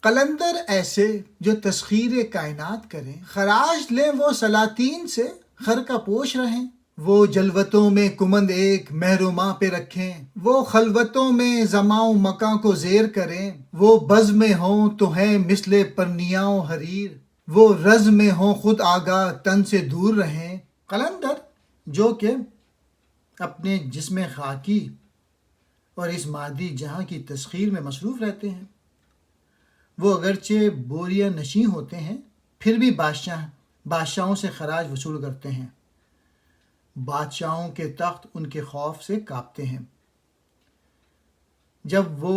قلندر ایسے جو تسخیر کائنات کریں، خراج لیں وہ سلاطین سے خرقہ پوش رہیں، وہ جلوتوں میں کمند ایک مہر و ماہ پہ رکھیں، وہ خلوتوں میں زماں و مکاں کو زیر کریں، وہ بز میں ہوں تو ہیں مثل پرنیاں و حریر، وہ رز میں ہوں خود آگاہ تن سے دور رہیں۔ قلندر جو کہ اپنے جسم خاکی اور اس مادی جہاں کی تسخیر میں مصروف رہتے ہیں، وہ اگرچہ بوریہ نشیں ہوتے ہیں پھر بھی بادشاہوں سے خراج وصول کرتے ہیں، بادشاہوں کے تخت ان کے خوف سے کانپتے ہیں۔ جب وہ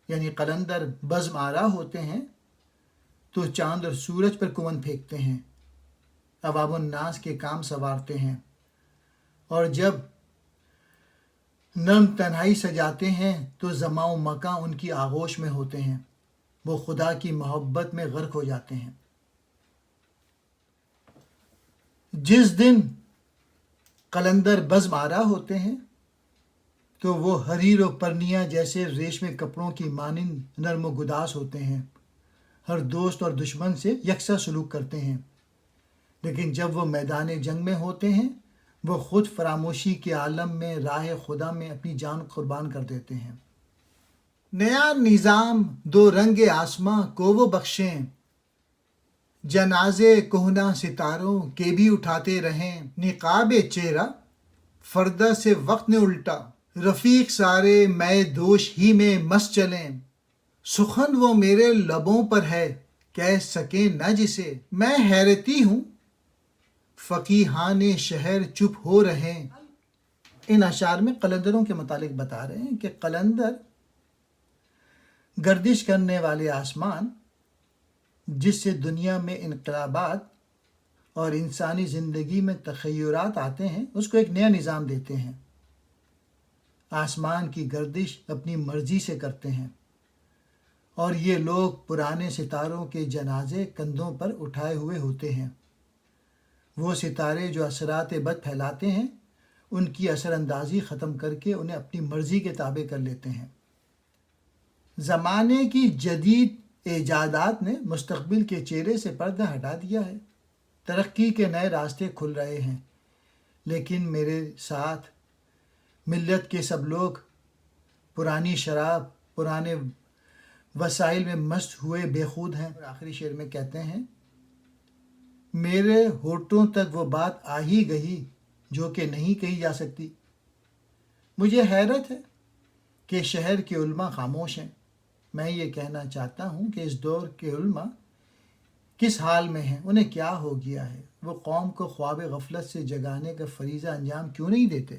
یعنی قلندر بزم آرا ہوتے ہیں تو چاند اور سورج پر کمند پھینکتے ہیں، عوام الناس کے کام سنوارتے ہیں، اور جب نرم تنہائی سجاتے ہیں تو زماں و مکاں ان کی آغوش میں ہوتے ہیں، وہ خدا کی محبت میں غرق ہو جاتے ہیں۔ جس دن قلندر بزم آرا ہوتے ہیں تو وہ حریر و پرنیا جیسے ریشمی کپڑوں کی مانند نرم و گداس ہوتے ہیں، ہر دوست اور دشمن سے یکساں سلوک کرتے ہیں، لیکن جب وہ میدان جنگ میں ہوتے ہیں وہ خود فراموشی کے عالم میں راہ خدا میں اپنی جان قربان کر دیتے ہیں۔ نیا نظام دو رنگ آسماں کو وہ بخشیں، جنازے کہنہ ستاروں کے بھی اٹھاتے رہیں، نقاب چہرہ فردہ سے وقت نے الٹا، رفیق سارے میں دوش ہی میں مست چلیں، سخن وہ میرے لبوں پر ہے کہہ سکیں نہ جسے، میں حیرتی ہوں فقیہان شہر چپ ہو رہیں۔ ان اشعار میں قلندروں کے متعلق بتا رہے ہیں کہ قلندر گردش کرنے والے آسمان جس سے دنیا میں انقلابات اور انسانی زندگی میں تغیرات آتے ہیں اس کو ایک نیا نظام دیتے ہیں۔ آسمان کی گردش اپنی مرضی سے کرتے ہیں اور یہ لوگ پرانے ستاروں کے جنازے کندھوں پر اٹھائے ہوئے ہوتے ہیں۔ وہ ستارے جو اثرات بد پھیلاتے ہیں ان کی اثر اندازی ختم کر کے انہیں اپنی مرضی کے تابع کر لیتے ہیں۔ زمانے کی جدید ایجادات نے مستقبل کے چہرے سے پردہ ہٹا دیا ہے، ترقی کے نئے راستے کھل رہے ہیں، لیکن میرے ساتھ ملت کے سب لوگ پرانی شراب، پرانے وسائل میں مست ہوئے بے خود ہیں۔ اور آخری شعر میں کہتے ہیں، میرے ہونٹوں تک وہ بات آ ہی گئی جو کہ نہیں کہی جا سکتی۔ مجھے حیرت ہے کہ شہر کے علماء خاموش ہیں۔ میں یہ کہنا چاہتا ہوں کہ اس دور کے علماء کس حال میں ہیں، انہیں کیا ہو گیا ہے، وہ قوم کو خواب غفلت سے جگانے کا فریضہ انجام کیوں نہیں دیتے؟